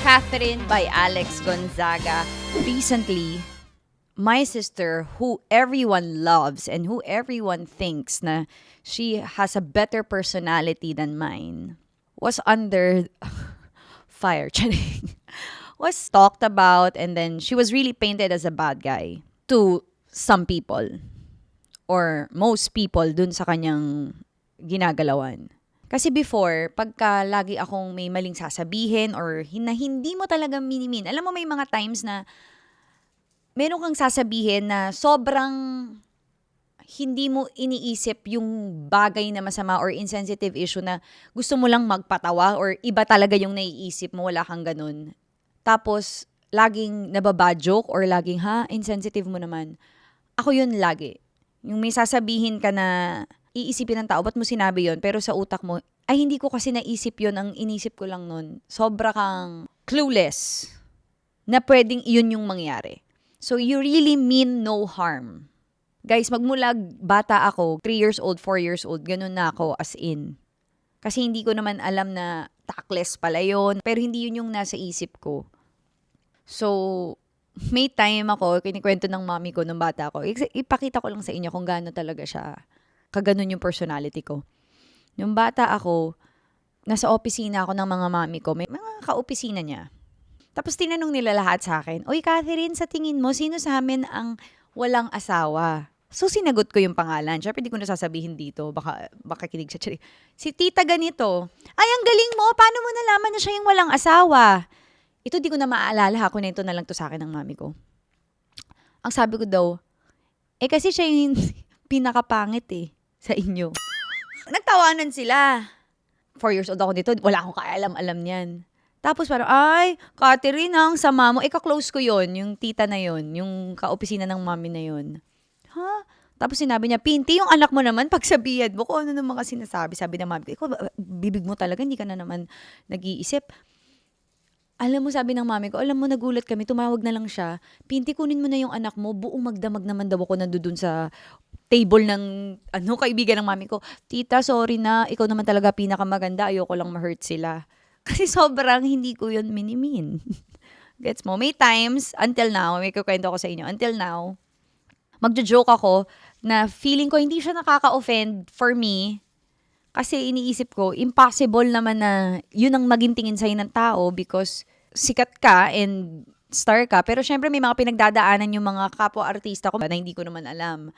Catherine by Alex Gonzaga. Recently, my sister, who everyone loves and who everyone thinks na she has a better personality than mine, was under fire. Was talked about, and then she was really painted as a bad guy to some people or most people dun sa kanyang ginagalawan. Kasi before, pagka lagi akong may maling sasabihin or na hindi mo talaga minimin, alam mo may mga times na meron kang sasabihin na sobrang hindi mo iniisip yung bagay na masama or insensitive issue na gusto mo lang magpatawa or iba talaga yung naiisip mo, wala kang ganun. Tapos, laging nababad joke or laging, insensitive mo naman. Ako yun lagi. Yung may sasabihin ka na iisipin ng tao, ba't mo sinabi yon? Pero sa utak mo, ay hindi ko kasi naisip yon, ang inisip ko lang nun. Sobra kang clueless na pwedeng yun yung mangyari. So you really mean no harm. Guys, magmula bata ako, 3 years old, 4 years old, ganun na ako as in. Kasi hindi ko naman alam na tactless pala yun, pero hindi yun yung nasa isip ko. So, may time ako, kinikwento ng mami ko nung bata ako, ipakita ko lang sa inyo kung gaano talaga siya, kaganon yung personality ko. Nung bata ako, nasa opisina ako ng mga mami ko, may mga ka-opisina niya. Tapos tinanong nila lahat sa akin, "Oy Catherine, sa tingin mo, sino sa amin ang walang asawa?" So sinagot ko yung pangalan. Siyempre hindi ko nasasabihin dito, baka kinig siya. Si tita ganito. Ay, ang galing mo, paano mo nalaman na siya yung walang asawa? Ito di ko na maaalala, ako na ito na lang to sa akin ng mami ko. Ang sabi ko daw, kasi siya yung pinakapangit sa inyo. Nagtawanan sila. 4 years old ako dito, wala akong kaalam-alam niyan. Tapos parang, ay, Catherine, ang sama mo. Ka-close ko yon, yung tita na yon, yung ka-opisina ng mami na yon. Tapos sinabi niya, Pinti, yung anak mo naman, pagsabihan mo kung ano naman kasi sinasabi. Sabi ng mami ko, ikaw, bibig mo talaga, hindi ka na naman nag-iisip. Alam mo, sabi ng mami ko, alam mo, nagulat kami, tumawag na lang siya. Pinti, kunin mo na yung anak mo, buong magdamag naman daw ako nandun sa table ng kaibigan ng mami ko. Tita, sorry na, ikaw naman talaga pinakamaganda, ayoko lang ma-hurt sila. Kasi sobrang hindi ko yun minimin. Gets mo? May times, until now, may kukwento ko sa inyo, until now, magjo-joke ako na feeling ko hindi siya nakaka-offend for me. Kasi iniisip ko, impossible naman na yun ang maging tingin sa'yo ng tao because sikat ka and star ka. Pero syempre may mga pinagdadaanan yung mga kapwa-artista ko na hindi ko naman alam.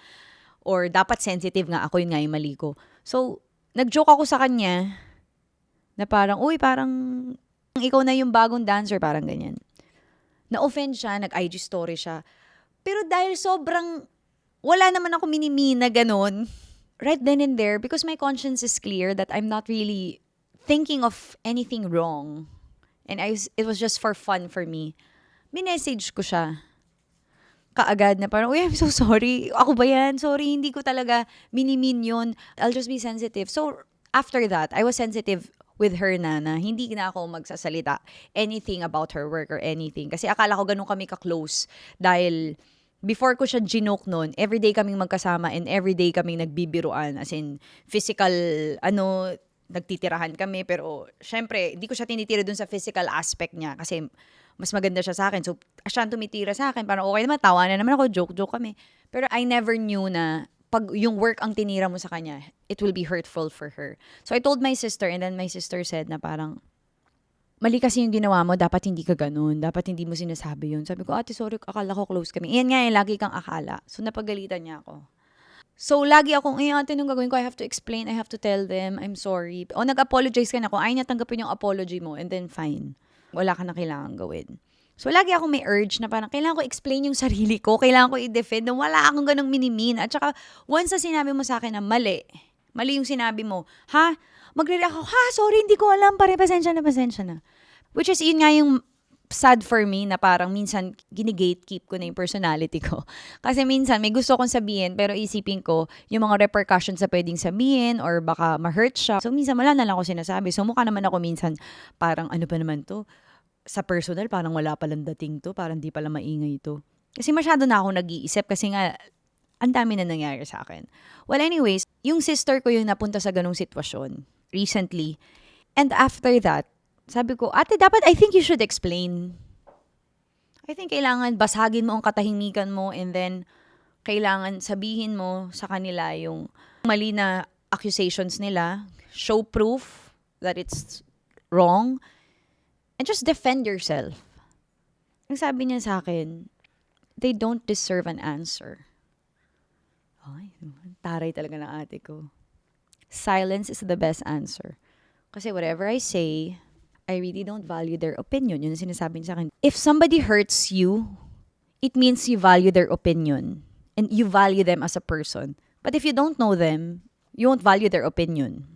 Or dapat sensitive nga ako, yun nga yung mali ko. So, nag-joke ako sa kanya na parang, uy, parang ikaw na yung bagong dancer, parang ganyan. Na-offend siya, nag-IG story siya. Pero dahil sobrang wala naman ako minimina ganun, right then and there, because my conscience is clear that I'm not really thinking of anything wrong. And it was just for fun for me. Minessage ko siya. Kaagad na parang, uy, I'm so sorry. Ako ba yan? Sorry, hindi ko talaga minimin yun. I'll just be sensitive. So, after that, I was sensitive with her na hindi na ako magsasalita anything about her work or anything. Kasi akala ko ganun kami ka-close. Dahil before ko siya ginoke noon, everyday kaming magkasama and everyday kaming nagbibiruan. As in, physical, nagtitirahan kami. Pero, syempre, hindi ko siya tinitira dun sa physical aspect niya. Kasi, mas maganda siya sa akin. So, siya ang tumitira sa akin. Parang okay naman, tawa na naman ako, joke-joke kami. Pero I never knew na pag yung work ang tinira mo sa kanya, it will be hurtful for her. So, I told my sister and then my sister said na parang, mali kasi yung ginawa mo, dapat hindi ka ganun. Dapat hindi mo sinasabi yun. Sabi ko, ate, sorry, akala ko close kami. Iyan nga lagi kang akala. So, napagalitan niya ako. So, lagi akong, ate, nung gagawin ko, I have to explain, I have to tell them, I'm sorry. O, nag-apologize ka na. Kung ayaw niya tanggapin yung apology mo, and then fine. Wala ka na kailangan gawin. So, lagi akong may urge na parang kailangan ko explain yung sarili ko, kailangan ko i-defend na wala akong ganong minimin. At saka, once na sinabi mo sa akin na mali yung sinabi mo, magre-react ako, sorry, hindi ko alam, pasensya na. Which is, yun nga yung sad for me na parang minsan gini-gatekeep ko na yung personality ko. Kasi minsan, may gusto kong sabihin, pero isipin ko yung mga repercussions sa pwedeng sabihin or baka ma-hurt siya. So, minsan wala na lang ako sinasabi. So, mukha naman ako minsan parang ano ba naman to? Sa personal, parang wala palang dating to, parang di pala maingay to. Kasi masyado na ako nag-iisip kasi nga, ang dami na nangyari sa akin. Well, anyways, yung sister ko yung napunta sa ganung sitwasyon recently. And after that, Sabi ko, ate, dapat I think you should explain. I think kailangan basagin mo ang katahimikan mo and then kailangan sabihin mo sa kanila yung mali na accusations nila, show proof that it's wrong, and just defend yourself. Ang sabi niya sa akin, they don't deserve an answer. Ay, taray talaga ng ate ko. Silence is the best answer. Kasi whatever I say, I really don't value their opinion. Yun ang sinasabi niya sa akin. If somebody hurts you, it means you value their opinion. And you value them as a person. But if you don't know them, you won't value their opinion.